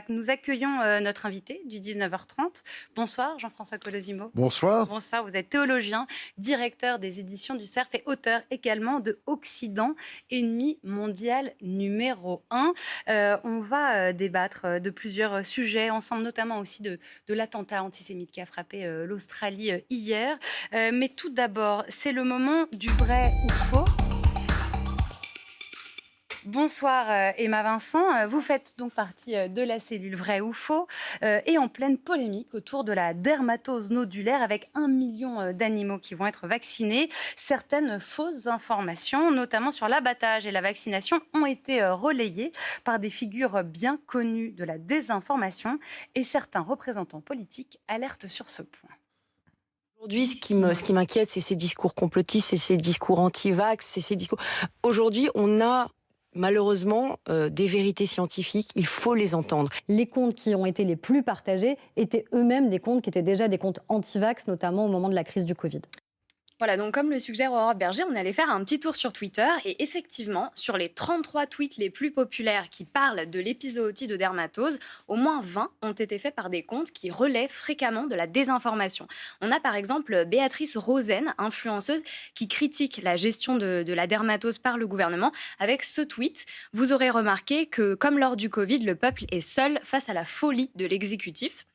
Nous accueillons notre invité du 19h30. Bonsoir Jean-François Colosimo. Bonsoir. Bonsoir, vous êtes théologien, directeur des éditions du Cerf et auteur également de Occident, ennemi mondial numéro 1. On va débattre de plusieurs sujets ensemble, notamment aussi de l'attentat antisémite qui a frappé l'Australie hier. Mais tout d'abord, c'est le moment du vrai ou faux. Bonsoir Emma Vincent, vous faites donc partie de la cellule Vrai ou Faux et en pleine polémique autour de la dermatose nodulaire avec 1 million d'animaux qui vont être vaccinés. Certaines fausses informations, notamment sur l'abattage et la vaccination, ont été relayées par des figures bien connues de la désinformation et certains représentants politiques alertent sur ce point. Aujourd'hui, ce qui m'inquiète, c'est ces discours complotistes, c'est ces discours anti-vax, c'est ces discours... Aujourd'hui, on a malheureusement des vérités scientifiques, il faut les entendre. Les comptes qui ont été les plus partagés étaient eux-mêmes des comptes qui étaient déjà des comptes anti-vax, notamment au moment de la crise du Covid. Voilà, donc comme le suggère Aurore Berger, on allait faire un petit tour sur Twitter et effectivement, sur les 33 tweets les plus populaires qui parlent de l'épizootie de dermatose, au moins 20 ont été faits par des comptes qui relaient fréquemment de la désinformation. On a par exemple Béatrice Rosen, influenceuse, qui critique la gestion de la dermatose par le gouvernement avec ce tweet. Vous aurez remarqué que, comme lors du Covid, le peuple est seul face à la folie de l'exécutif.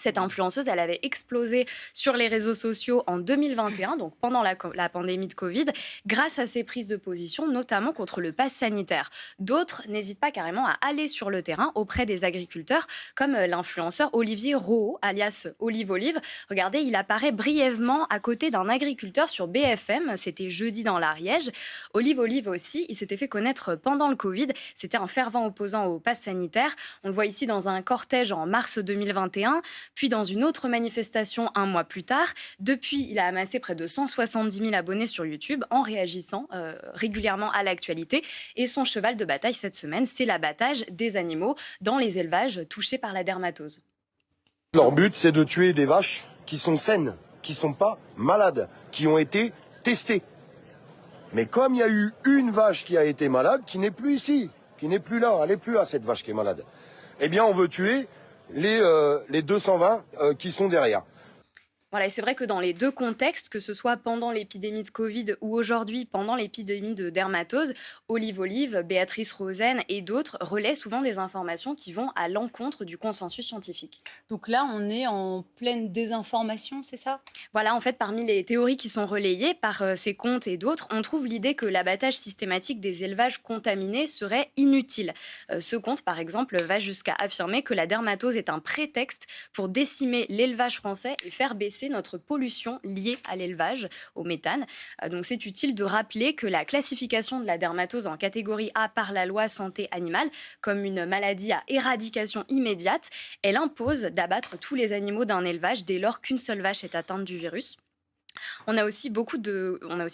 Cette influenceuse, elle avait explosé sur les réseaux sociaux en 2021, donc pendant la pandémie de Covid, grâce à ses prises de position, notamment contre le pass sanitaire. D'autres n'hésitent pas carrément à aller sur le terrain auprès des agriculteurs, comme l'influenceur Olivier Rohaut, alias Olive Olive. Regardez, il apparaît brièvement à côté d'un agriculteur sur BFM, c'était jeudi dans l'Ariège. Olive Olive aussi, il s'était fait connaître pendant le Covid, c'était un fervent opposant au pass sanitaire. On le voit ici dans un cortège en mars 2021, puis dans une autre manifestation un mois plus tard. Depuis, il a amassé près de 170 000 abonnés sur YouTube en réagissant régulièrement à l'actualité. Et son cheval de bataille cette semaine, c'est l'abattage des animaux dans les élevages touchés par la dermatose. Leur but, c'est de tuer des vaches qui sont saines, qui ne sont pas malades, qui ont été testées. Mais comme il y a eu une vache qui a été malade, qui n'est plus ici, qui n'est plus là, elle n'est plus là, cette vache qui est malade, eh bien on veut tuer les 220 qui sont derrière. Voilà, et c'est vrai que dans les deux contextes, que ce soit pendant l'épidémie de Covid ou aujourd'hui pendant l'épidémie de dermatose, Olive Olive, Béatrice Rosen et d'autres relaient souvent des informations qui vont à l'encontre du consensus scientifique. Donc là, on est en pleine désinformation, c'est ça ? Voilà, en fait, parmi les théories qui sont relayées par ces comptes et d'autres, on trouve l'idée que l'abattage systématique des élevages contaminés serait inutile. Ce compte, par exemple, va jusqu'à affirmer que la dermatose est un prétexte pour décimer l'élevage français et faire baisser notre pollution liée à l'élevage, au méthane. Donc c'est utile de rappeler que la classification de la dermatose en catégorie A par la loi santé animale, comme une maladie à éradication immédiate, elle impose d'abattre tous les animaux d'un élevage dès lors qu'une seule vache est atteinte du virus. On a aussi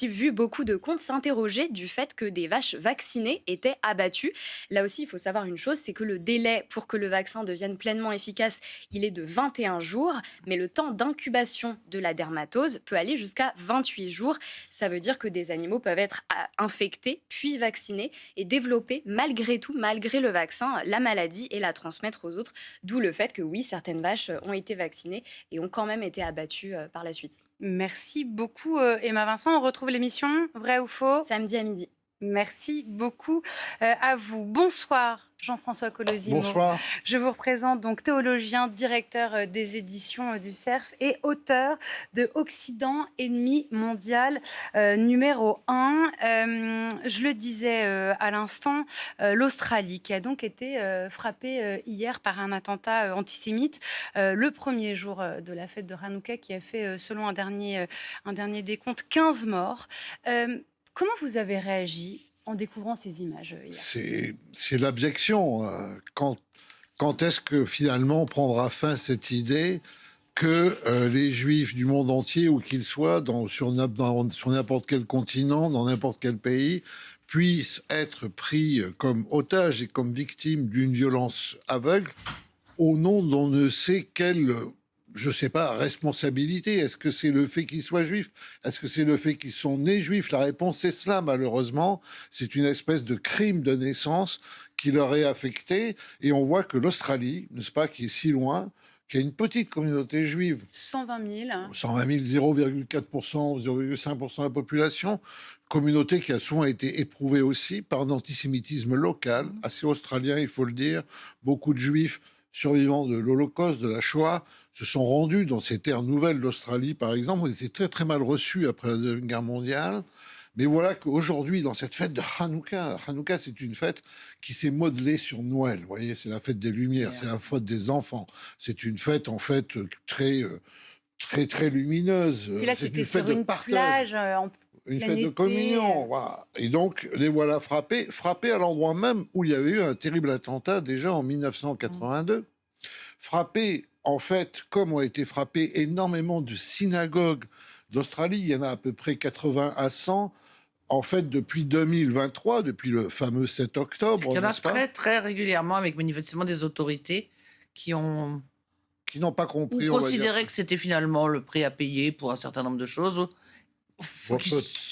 vu beaucoup de comptes s'interroger du fait que des vaches vaccinées étaient abattues. Là aussi, il faut savoir une chose, c'est que le délai pour que le vaccin devienne pleinement efficace, il est de 21 jours, mais le temps d'incubation de la dermatose peut aller jusqu'à 28 jours. Ça veut dire que des animaux peuvent être infectés, puis vaccinés et développer malgré tout, malgré le vaccin, la maladie et la transmettre aux autres. D'où le fait que oui, certaines vaches ont été vaccinées et ont quand même été abattues par la suite. Merci beaucoup Emma Vincent. On retrouve l'émission Vrai ou Faux samedi à midi. Merci beaucoup à vous. Bonsoir Jean-François Colosimo. Bonsoir. Je vous représente donc théologien, directeur des éditions du Cerf et auteur de Occident, ennemi mondial numéro 1. Je le disais à l'instant, l'Australie qui a donc été frappée hier par un attentat antisémite, le premier jour de la fête de Hanouka qui a fait, selon un dernier décompte, 15 morts. Comment vous avez réagi en découvrant ces images hier ? C'est l'abjection. Quand est-ce que finalement prendra fin cette idée que les Juifs du monde entier, où qu'ils soient, sur n'importe quel continent, dans n'importe quel pays, puissent être pris comme otages et comme victimes d'une violence aveugle au nom d'on ne sait quelle... je sais pas, responsabilité. Est-ce que c'est le fait qu'ils soient juifs ? Est-ce que c'est le fait qu'ils sont nés juifs ? La réponse est cela, malheureusement. C'est une espèce de crime de naissance qui leur est affecté. Et on voit que l'Australie, n'est-ce pas, qui est si loin, qui a une petite communauté juive, 120 000. 120 000, 0,4%, 0,5% de la population, communauté qui a souvent été éprouvée aussi par un antisémitisme local, assez australien, il faut le dire. Beaucoup de juifs survivants de l'Holocauste, de la Shoah, se sont rendus dans ces terres nouvelles d'Australie, par exemple, où ils étaient très très mal reçus après la Deuxième Guerre mondiale. Mais voilà qu'aujourd'hui, dans cette fête de Hanouka, Hanouka, c'est une fête qui s'est modelée sur Noël. Vous voyez, c'est la fête des Lumières, c'est la fête des enfants. C'est une fête, en fait, très lumineuse. Et là, C'est c'était une fête sur de une partage. plage Une plein fête de été. communion, voilà. Et donc, les voilà frappés à l'endroit même où il y avait eu un terrible attentat déjà en 1982. Frappés, en fait, comme ont été frappés énormément de synagogues d'Australie, il y en a à peu près 80 à 100, en fait, depuis 2023, depuis le fameux 7 octobre, Il y en a n'est-ce pas, très, très régulièrement avec manifestement des autorités qui ont qui n'ont pas ou compris, on va dire. considéré que c'était finalement le prix à payer pour un certain nombre de choses. Bon,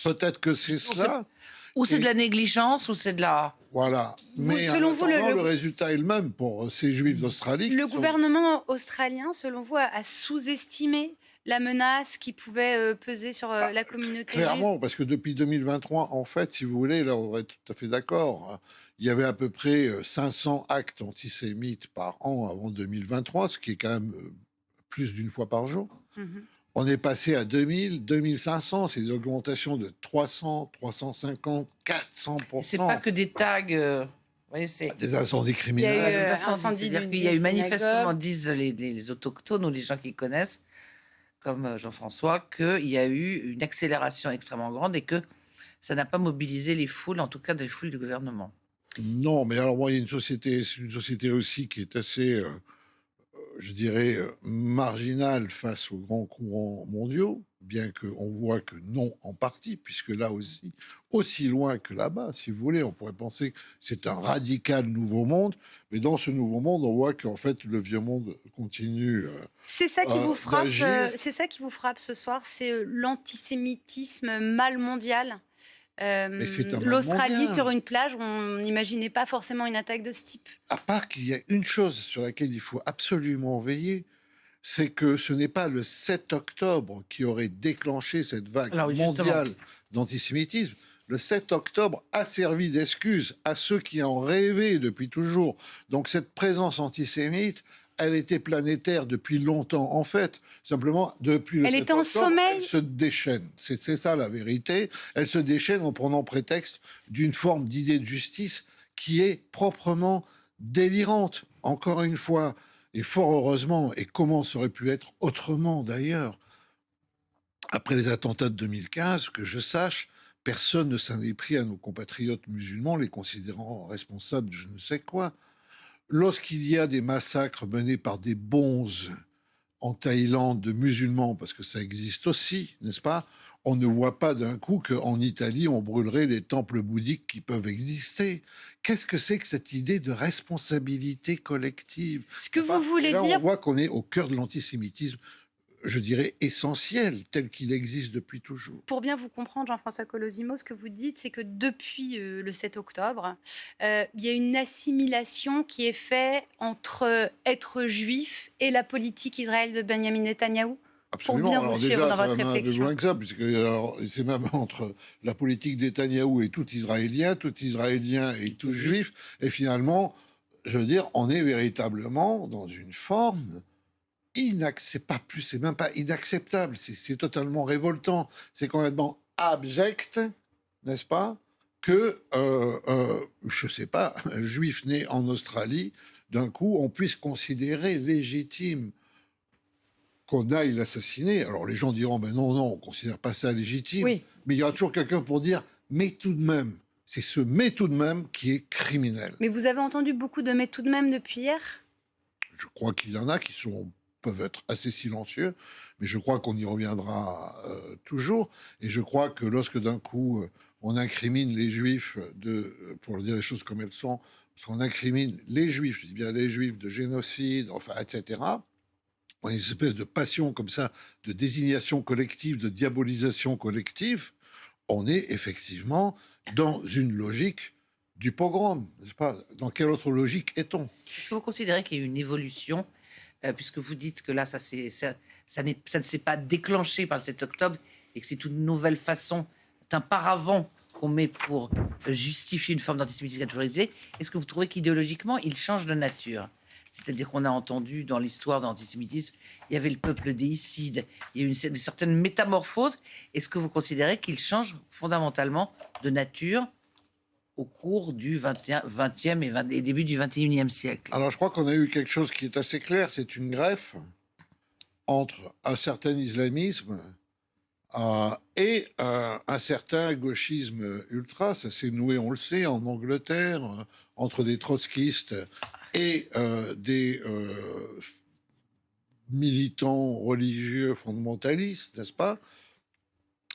peut-être que c'est cela. Ou c'est Et- de la négligence, ou c'est de la... Voilà. Mais en selon vous, attendant, le- le résultat est le même pour ces juifs d'Australie. Le qui sont- gouvernement australien, selon vous, a sous-estimé la menace qui pouvait peser sur la communauté juive. Clairement, parce que depuis 2023, en fait, si vous voulez, là, on va être tout à fait d'accord, hein, il y avait à peu près 500 actes antisémites par an avant 2023, ce qui est quand même plus d'une fois par jour. Mhm. On est passé à 2000, 2500, c'est des augmentations de 300, 350, 400%. C'est pas que des tags... vous voyez, c'est... Des incendies Il y a eu, criminels. Des incendies, incendie c'est-à-dire d'une qu'il y a eu synagogue. manifestement, disent les autochtones ou les gens qui connaissent, comme Jean-François, qu'il y a eu une accélération extrêmement grande et que ça n'a pas mobilisé les foules, en tout cas des foules du gouvernement. Non, mais alors, moi, il y a c'est une société aussi qui est assez, je dirais, marginale face aux grands courants mondiaux, bien qu'on voit que non en partie, puisque là aussi loin que là-bas, si vous voulez, on pourrait penser que c'est un radical nouveau monde, mais dans ce nouveau monde, on voit qu'en fait, le vieux monde continue. C'est ça qui vous frappe. d'agir. C'est ça qui vous frappe ce soir, c'est l'antisémitisme mal mondial. Mais c'est un mal L'Australie mondial. sur une plage, on n'imaginait pas forcément une attaque de ce type. À part qu'il y a une chose sur laquelle il faut absolument veiller, c'est que ce n'est pas le 7 octobre qui aurait déclenché cette vague Alors oui, justement. mondiale d'antisémitisme. Le 7 octobre a servi d'excuse à ceux qui en rêvaient depuis toujours. Donc cette présence antisémite, elle était planétaire depuis longtemps. En fait, simplement, depuis le Elle 7 était en octobre, sommeil. elle se déchaîne. C'est ça la vérité. Elle se déchaîne en prenant prétexte d'une forme d'idée de justice qui est proprement délirante. Encore une fois, et fort heureusement, et comment ça aurait pu être autrement d'ailleurs, après les attentats de 2015, que je sache, personne ne s'en est pris à nos compatriotes musulmans, les considérant responsables de je ne sais quoi. Lorsqu'il y a des massacres menés par des bonzes en Thaïlande de musulmans, parce que ça existe aussi, n'est-ce pas? On ne voit pas d'un coup qu'en Italie, on brûlerait les temples bouddhiques qui peuvent exister. Qu'est-ce que c'est que cette idée de responsabilité collective? Ce que vous voulez Et là, dire, on voit qu'on est au cœur de l'antisémitisme, je dirais essentiel, tel qu'il existe depuis toujours. pour bien vous comprendre, Jean-François Colosimo, ce que vous dites, c'est que depuis le 7 octobre, il y a une assimilation qui est faite entre être juif et la politique Israël de Benjamin Netanyahou. Absolument. bien Alors vous suivre déjà, dans ça votre va même un peu réflexion. loin que ça, puisque alors, c'est même entre la politique Netanyahou et tout Israélien et tout juif. Et finalement, je veux dire, on est véritablement dans une forme c'est même pas inacceptable, c'est totalement révoltant, c'est complètement abject, n'est-ce pas, que, je sais pas, un juif né en Australie, d'un coup, on puisse considérer légitime qu'on aille l'assassiner. Alors les gens diront, ben non, on considère pas ça légitime, Oui. mais il y aura toujours quelqu'un pour dire, mais tout de même, c'est ce mais tout de même qui est criminel. Mais vous avez entendu beaucoup de mais tout de même depuis hier. Je crois qu'il y en a qui peuvent être assez silencieux, mais je crois qu'on y reviendra toujours. Et je crois que lorsque d'un coup on incrimine les juifs pour dire les choses comme elles sont, parce qu'on incrimine les juifs, je dis bien les juifs de génocide, enfin, etc., on a une espèce de passion comme ça, de désignation collective, de diabolisation collective, on est effectivement dans une logique du pogrom, n'est-ce pas? Dans quelle autre logique est-on? Est-ce que vous considérez qu'il y a eu une évolution, puisque vous dites que là, ça ne s'est pas déclenché par le 7 octobre et que c'est une nouvelle façon, un paravent qu'on met pour justifier une forme d'antisémitisme qui a toujours existé. Est-ce que vous trouvez qu'idéologiquement, il change de nature? C'est-à-dire qu'on a entendu dans l'histoire de l'antisémitisme, il y avait le peuple déicide, il y a eu une certaine métamorphose. Est-ce que vous considérez qu'il change fondamentalement de nature au cours du 20e et début du 21e siècle? Alors, je crois qu'on a eu quelque chose qui est assez clair. C'est une greffe entre un certain islamisme et un certain gauchisme ultra. Ça s'est noué, on le sait, en Angleterre, entre des trotskistes et des militants religieux fondamentalistes, n'est-ce pas?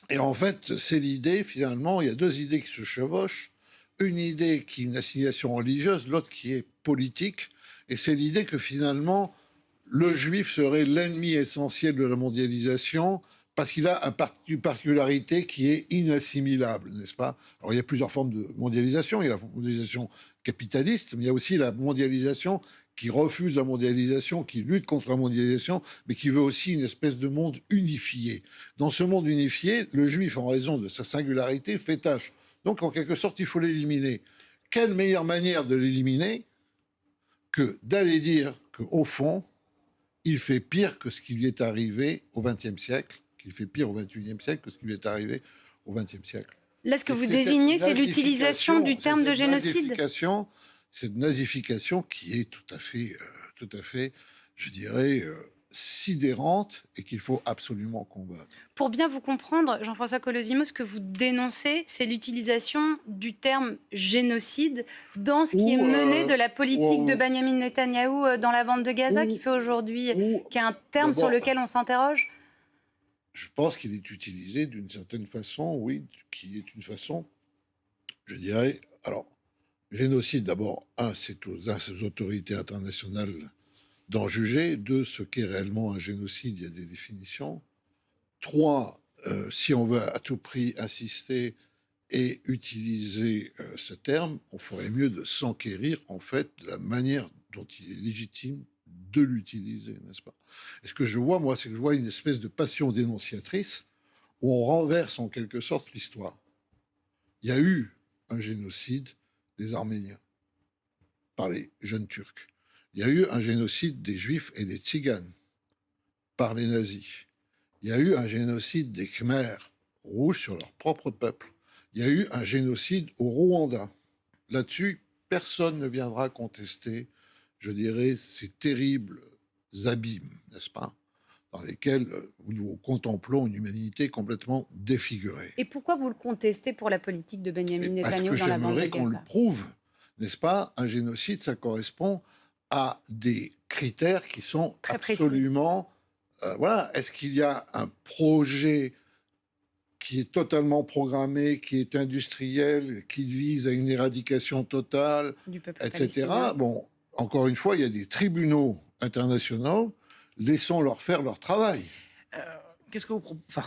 Et en fait, c'est l'idée, finalement, il y a deux idées qui se chevauchent. Une idée qui est une assignation religieuse, l'autre qui est politique. Et c'est l'idée que, finalement, le juif serait l'ennemi essentiel de la mondialisation parce qu'il a une particularité qui est inassimilable, n'est-ce pas? Alors, il y a plusieurs formes de mondialisation. Il y a la mondialisation capitaliste, mais il y a aussi la mondialisation qui refuse la mondialisation, qui lutte contre la mondialisation, mais qui veut aussi une espèce de monde unifié. Dans ce monde unifié, le juif, en raison de sa singularité, fait tâche. Donc, en quelque sorte, il faut l'éliminer. Quelle meilleure manière de l'éliminer que d'aller dire qu'au fond, il fait pire que ce qui lui est arrivé au XXe siècle, qu'il fait pire au XXIe siècle que ce qui lui est arrivé au XXe siècle. Là, ce que vous désignez, c'est l'utilisation du terme de génocide. Cette nazification qui est tout à fait, je dirais, sidérante et qu'il faut absolument combattre. Pour bien vous comprendre, Jean-François Colosimo, ce que vous dénoncez, c'est l'utilisation du terme génocide dans ce qui est mené de la politique de Benyamin Netanyahou dans la bande de Gaza, qui fait aujourd'hui, qui est un terme sur lequel on s'interroge. Je pense qu'il est utilisé d'une certaine façon, oui, qui est une façon, je dirais, alors, génocide, d'abord, c'est aux autorités internationales d'en juger. 2, ce qu'est réellement un génocide, il y a des définitions. 3, si on veut à tout prix insister et utiliser ce terme, on ferait mieux de s'enquérir, en fait, de la manière dont il est légitime de l'utiliser, n'est-ce pas? Et ce que je vois, moi, c'est que je vois une espèce de passion dénonciatrice où on renverse en quelque sorte l'histoire. Il y a eu un génocide des Arméniens par les jeunes Turcs. Il y a eu un génocide des Juifs et des Tziganes par les nazis. Il y a eu un génocide des Khmers rouges sur leur propre peuple. Il y a eu un génocide au Rwanda. Là-dessus, personne ne viendra contester, je dirais, ces terribles abîmes, n'est-ce pas, dans lesquels nous contemplons une humanité complètement défigurée. Et pourquoi vous le contestez pour la politique de Benyamin Netanyahou dans la bande de Gaza? Parce que j'aimerais qu'on le prouve, n'est-ce pas? Un génocide, ça correspond à des critères qui sont très absolument... voilà. Est-ce qu'il y a un projet qui est totalement programmé, qui est industriel, qui vise à une éradication totale, du peuple etc. palestinien? Bon, encore une fois, il y a des tribunaux internationaux. Laissons-leur faire leur travail. Qu'est-ce que vous enfin,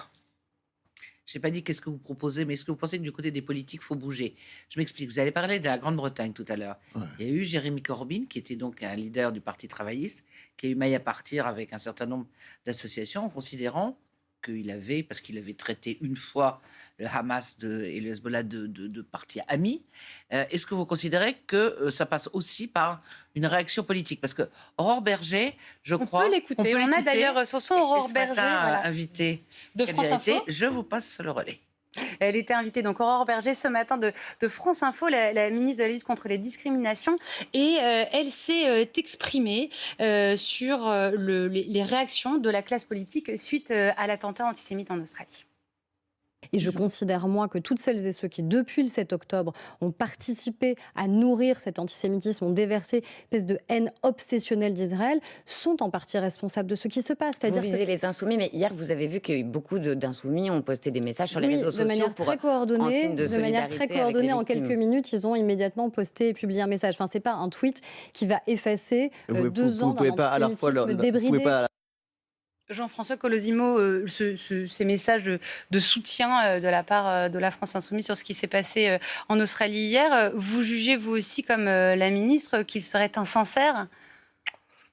je n'ai pas dit qu'est-ce que vous proposez, mais est-ce que vous pensez que du côté des politiques, il faut bouger? Je m'explique. Vous allez parler de la Grande-Bretagne tout à l'heure. Ouais. Il y a eu Jeremy Corbyn, qui était donc un leader du Parti travailliste, qui a eu maille à partir avec un certain nombre d'associations, en considérant qu'il avait, parce qu'il avait traité une fois le Hamas et le Hezbollah de partis amis. Est-ce que vous considérez que ça passe aussi par une réaction politique? Parce que Aurore Berger, je crois... On peut l'écouter. On a d'ailleurs sur son Aurore Berger, voilà, invitée de France Info. Je vous passe le relais. Elle était invitée, donc Aurore Berger, ce matin de France Info, la ministre de la lutte contre les discriminations. Et elle s'est exprimée sur les réactions de la classe politique suite à l'attentat antisémite en Australie. Et je considère, moi, que toutes celles et ceux qui, depuis le 7 octobre, ont participé à nourrir cet antisémitisme, ont déversé une espèce de haine obsessionnelle d'Israël, sont en partie responsables de ce qui se passe. Vous visez les insoumis, mais hier, vous avez vu qu'il y a eu beaucoup d'insoumis ont posté des messages sur les réseaux sociaux de manière très coordonnée, en quelques victimes. minutes, ils ont immédiatement posté et publié un message. Enfin, c'est pas un tweet qui va effacer 2 ans d'un antisémitisme débridé. Jean-François Colosimo, ces messages de soutien de la part de la France Insoumise sur ce qui s'est passé en Australie hier, vous jugez vous aussi comme la ministre qu'il serait insincère ?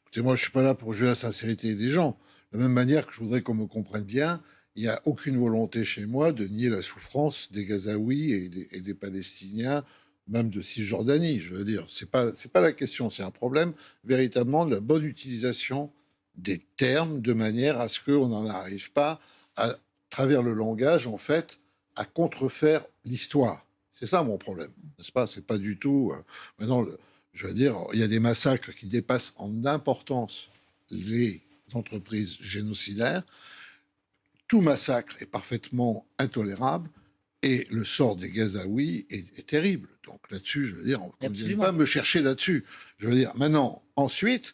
Écoutez, moi, je ne suis pas là pour juger la sincérité des gens. De la même manière que je voudrais qu'on me comprenne bien, il n'y a aucune volonté chez moi de nier la souffrance des Gazaouis et des Palestiniens, même de Cisjordanie. Je veux dire, c'est pas la question. C'est un problème véritablement de la bonne utilisation des termes de manière à ce qu'on n'en arrive pas, à travers le langage, en fait, à contrefaire l'histoire. C'est ça mon problème, n'est-ce pas ? C'est pas du tout... maintenant, je veux dire, il y a des massacres qui dépassent en importance les entreprises génocidaires. Tout massacre est parfaitement intolérable et le sort des Gazaouis est terrible. Donc là-dessus, je veux dire, on ne vient pas me chercher là-dessus. Je veux dire, maintenant, ensuite...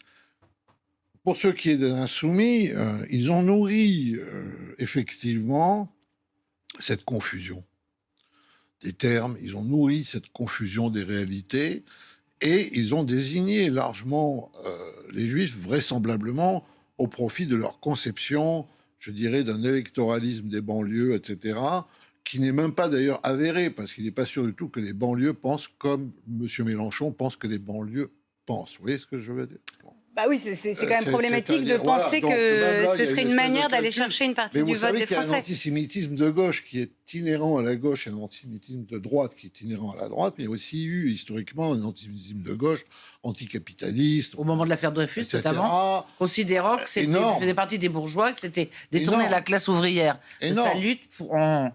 Pour ce qui est des insoumis, ils ont nourri effectivement cette confusion des termes, ils ont nourri cette confusion des réalités et ils ont désigné largement les Juifs vraisemblablement au profit de leur conception, je dirais, d'un électoralisme des banlieues, etc., qui n'est même pas d'ailleurs avéré, parce qu'il n'est pas sûr du tout que les banlieues pensent comme M. Mélenchon pense que les banlieues pensent. Vous voyez ce que je veux dire ? Bah oui, c'est quand même problématique de penser que ce serait une manière d'aller chercher une partie du vote des Français. Mais vous savez qu'il y a un antisémitisme de gauche qui est inhérent à la gauche et un antisémitisme de droite qui est inhérent à la droite, mais il y a aussi eu historiquement un antisémitisme de gauche anticapitaliste. Au moment de l'affaire Dreyfus, notamment, considérant que c'était faisait partie des bourgeois, que c'était détourner la classe ouvrière de sa lutte en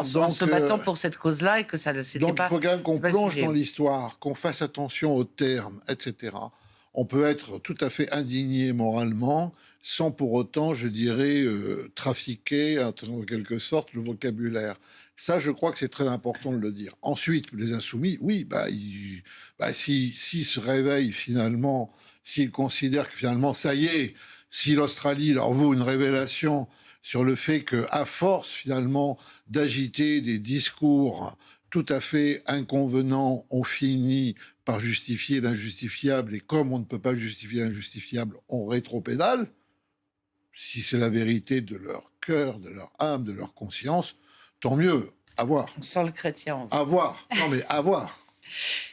se battant pour cette cause-là et que ça c'était donc, pas... Donc il faut quand même qu'on plonge dans l'histoire, qu'on fasse attention aux termes, etc. On peut être tout à fait indigné moralement, sans pour autant, je dirais, trafiquer, en quelque sorte, le vocabulaire. Ça, je crois que c'est très important de le dire. Ensuite, les insoumis, oui, s'ils se réveillent finalement, s'ils considèrent que finalement, ça y est, si l'Australie leur vaut une révélation sur le fait qu'à force, finalement, d'agiter des discours tout à fait inconvenants, on finit par justifier l'injustifiable, et comme on ne peut pas justifier l'injustifiable, on rétropédale. Si c'est la vérité de leur cœur, de leur âme, de leur conscience, tant mieux, à voir. On sent le chrétien en vous. À voir, non mais à voir.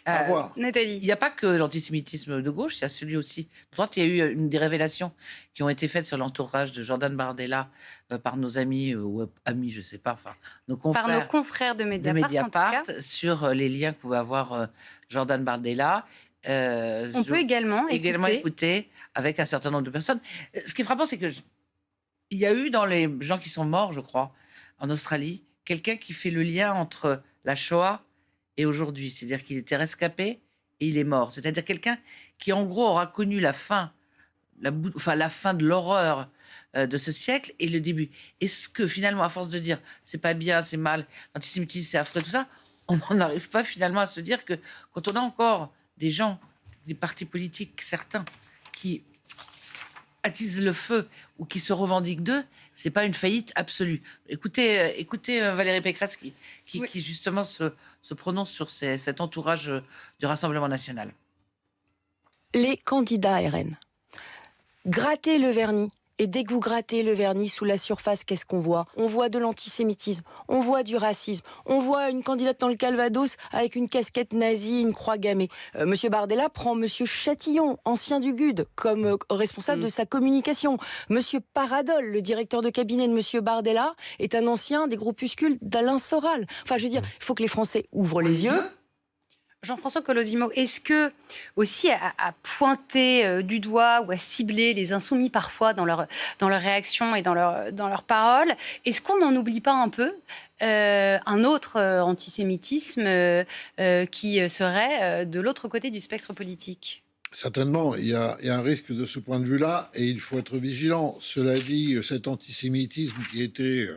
À voir. Nathalie. Il n'y a pas que l'antisémitisme de gauche, il y a celui aussi de droite. Il y a eu des révélations qui ont été faites sur l'entourage de Jordan Bardella par nos amis, ou amis, je ne sais pas, enfin, nos confrères de Mediapart sur les liens que pouvait avoir Jordan Bardella. On peut également écouter avec un certain nombre de personnes. Ce qui est frappant, c'est que il y a eu dans les gens qui sont morts, je crois, en Australie, quelqu'un qui fait le lien entre la Shoah et aujourd'hui. C'est-à-dire qu'il était rescapé et il est mort. C'est-à-dire quelqu'un qui, en gros, aura connu la fin de l'horreur de ce siècle et le début. Est-ce que, finalement, à force de dire « c'est pas bien, c'est mal, l'antisémitisme, c'est affreux », tout ça, on n'en arrive pas, finalement, à se dire que quand on a encore des gens, des partis politiques, certains, qui attisent le feu ou qui se revendiquent d'eux, c'est pas une faillite absolue. Écoutez Valérie Pécresse qui justement se prononce sur cet entourage du Rassemblement national. Les candidats RN. Grattez le vernis. Et dès que vous grattez le vernis sous la surface, qu'est-ce qu'on voit ? On voit de l'antisémitisme, on voit du racisme, on voit une candidate dans le Calvados avec une casquette nazie, une croix gammée. Monsieur Bardella prend Monsieur Chatillon, ancien du GUD, comme responsable de sa communication. Monsieur Paradol, le directeur de cabinet de Monsieur Bardella, est un ancien des groupuscules d'Alain Soral. Enfin, je veux dire, il faut que les Français ouvrent les yeux. Jean-François Colosimo, est-ce que aussi à pointer du doigt ou à cibler les insoumis parfois dans leur réaction et dans leurs paroles, est-ce qu'on n'en oublie pas un peu un autre antisémitisme qui serait de l'autre côté du spectre politique ? Certainement, il y a un risque de ce point de vue-là et il faut être vigilant. Cela dit, cet antisémitisme qui était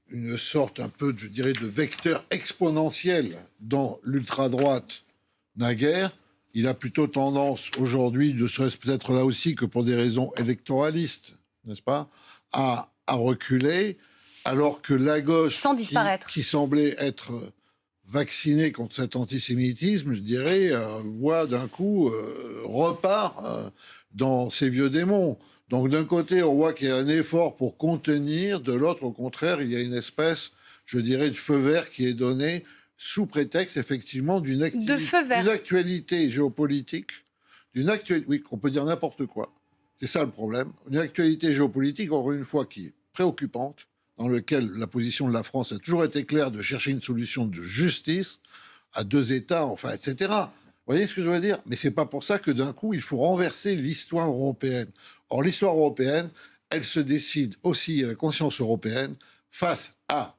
une sorte un peu, je dirais, de vecteur exponentiel dans l'ultra-droite naguère, il a plutôt tendance aujourd'hui, ne serait-ce peut-être là aussi que pour des raisons électoralistes, n'est-ce pas, à reculer, alors que la gauche, sans disparaître, qui semblait être vaccinée contre cet antisémitisme, je dirais, voit d'un coup repart dans ses vieux démons. Donc d'un côté, on voit qu'il y a un effort pour contenir, de l'autre, au contraire, il y a une espèce, je dirais, de feu vert qui est donné sous prétexte, effectivement, d'une actualité géopolitique, oui, qu'on peut dire n'importe quoi. C'est ça le problème. Une actualité géopolitique, encore une fois, qui est préoccupante, dans laquelle la position de la France a toujours été claire de chercher une solution de justice à deux États, enfin, etc. Vous voyez ce que je veux dire? Mais c'est pas pour ça que d'un coup, il faut renverser l'histoire européenne. Or, l'histoire européenne, elle se décide aussi à la conscience européenne face à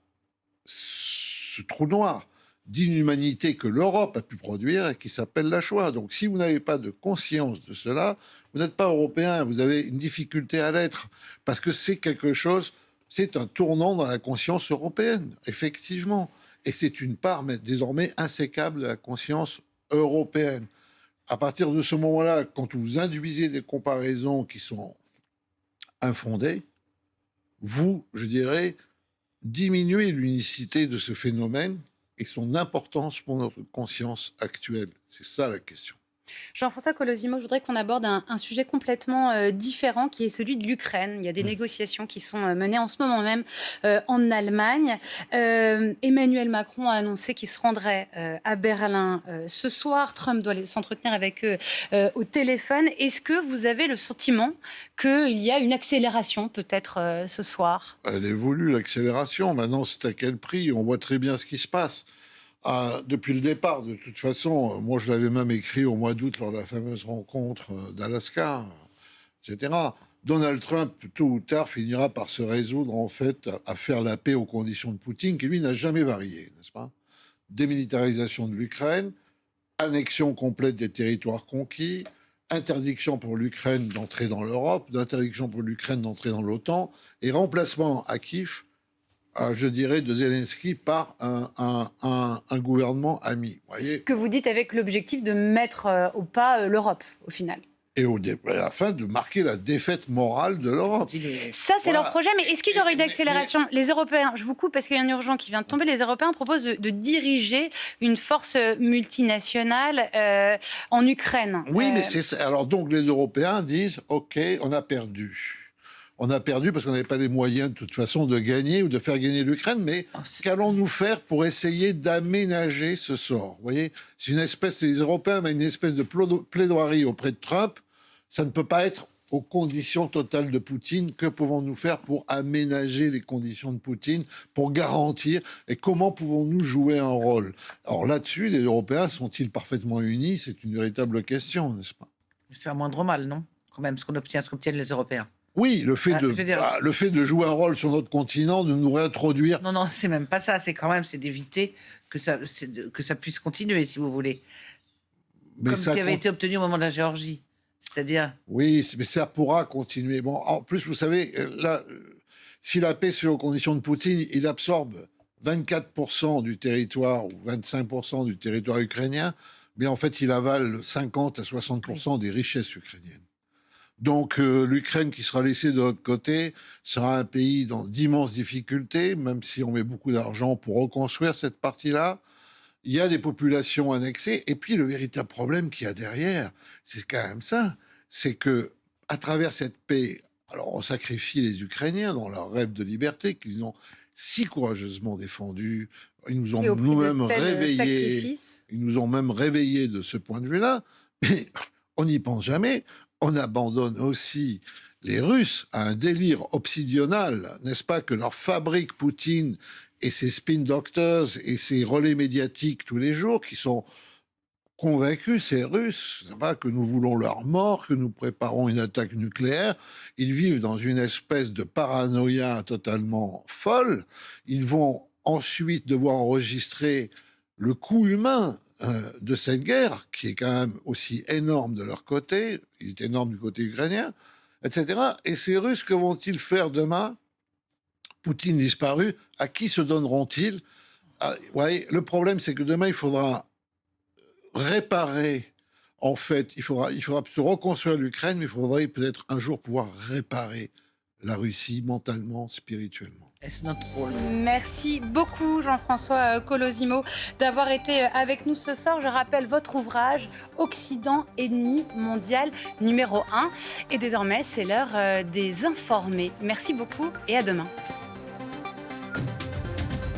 ce trou noir d'inhumanité que l'Europe a pu produire et qui s'appelle la Shoah. Donc, si vous n'avez pas de conscience de cela, vous n'êtes pas européen, vous avez une difficulté à l'être, parce que c'est quelque chose, c'est un tournant dans la conscience européenne, effectivement. Et c'est une part mais désormais insécable de la conscience européenne. À partir de ce moment-là, quand vous induisez des comparaisons qui sont infondées, vous, je dirais, diminuez l'unicité de ce phénomène et son importance pour notre conscience actuelle. C'est ça la question. Jean-François Colosimo, je voudrais qu'on aborde un sujet complètement différent qui est celui de l'Ukraine. Il y a des négociations qui sont menées en ce moment même en Allemagne. Emmanuel Macron a annoncé qu'il se rendrait à Berlin ce soir. Trump doit s'entretenir avec eux au téléphone. Est-ce que vous avez le sentiment qu'il y a une accélération peut-être ce soir? Elle est voulue, l'accélération. Maintenant, c'est à quel prix? On voit très bien ce qui se passe. Depuis le départ, de toute façon, moi je l'avais même écrit au mois d'août lors de la fameuse rencontre d'Alaska, etc. Donald Trump, tôt ou tard, finira par se résoudre en fait à faire la paix aux conditions de Poutine, qui lui n'a jamais varié, n'est-ce pas? Démilitarisation de l'Ukraine, annexion complète des territoires conquis, interdiction pour l'Ukraine d'entrer dans l'Europe, interdiction pour l'Ukraine d'entrer dans l'OTAN, et remplacement à Kiev, je dirais, de Zelensky par un gouvernement ami. Ce que vous dites avec l'objectif de mettre au pas l'Europe, au final. Et à la fin, de marquer la défaite morale de l'Europe. Ça, c'est leur projet. Mais est-ce qu'il y aurait une accélération? Les Européens, je vous coupe parce qu'il y a un urgent qui vient de tomber, les Européens proposent de diriger une force multinationale en Ukraine. Oui, mais c'est ça. Alors donc, les Européens disent, OK, on a perdu. On a perdu parce qu'on n'avait pas les moyens, de toute façon, de gagner ou de faire gagner l'Ukraine. Mais qu'allons-nous faire pour essayer d'aménager ce sort? Vous voyez, c'est une espèce, les Européens ont une espèce de plaidoirie auprès de Trump. Ça ne peut pas être aux conditions totales de Poutine. Que pouvons-nous faire pour aménager les conditions de Poutine, pour garantir? Et comment pouvons-nous jouer un rôle? Alors là-dessus, les Européens sont-ils parfaitement unis? C'est une véritable question, n'est-ce pas? C'est un moindre mal, non? Quand même, ce qu'obtiennent les Européens. Oui, le fait de jouer un rôle sur notre continent, de nous réintroduire. Non, c'est même pas ça. C'est quand même, c'est d'éviter que ça puisse continuer, si vous voulez. Mais comme ce qui avait été obtenu au moment de la Géorgie. C'est-à-dire. Oui, mais ça pourra continuer. Bon, en plus, vous savez, là, si la paix se fait aux conditions de Poutine, il absorbe 24% du territoire ou 25% du territoire ukrainien, mais en fait, il avale 50 à 60% des richesses ukrainiennes. Donc l'Ukraine qui sera laissée de l'autre côté sera un pays dans d'immenses difficultés, même si on met beaucoup d'argent pour reconstruire cette partie-là. Il y a des populations annexées. Et puis le véritable problème qu'il y a derrière, c'est quand même ça, c'est que à travers cette paix, alors on sacrifie les Ukrainiens dans leur rêve de liberté qu'ils ont si courageusement défendu. Ils nous ont nous-mêmes réveillés. Ils nous ont même réveillés de ce point de vue-là. Mais on n'y pense jamais. On abandonne aussi les Russes à un délire obsidional, n'est-ce pas, que leur fabrique Poutine et ses spin doctors et ses relais médiatiques tous les jours, qui sont convaincus, ces Russes, n'est-ce pas, que nous voulons leur mort, que nous préparons une attaque nucléaire. Ils vivent dans une espèce de paranoïa totalement folle. Ils vont ensuite devoir enregistrer le coût humain de cette guerre, qui est quand même aussi énorme de leur côté, il est énorme du côté ukrainien, etc. Et ces Russes, que vont-ils faire demain? Poutine disparu, à qui se donneront-ils? Ouais, le problème, c'est que demain, il faudra réparer, en fait, il faudra se reconstruire l'Ukraine, mais il faudrait peut-être un jour pouvoir réparer la Russie mentalement, spirituellement. Est-ce notre rôle? Merci beaucoup Jean-François Colosimo d'avoir été avec nous ce soir. Je rappelle votre ouvrage Occident, ennemi mondial numéro 1. Et désormais, c'est l'heure des informés. Merci beaucoup et à demain.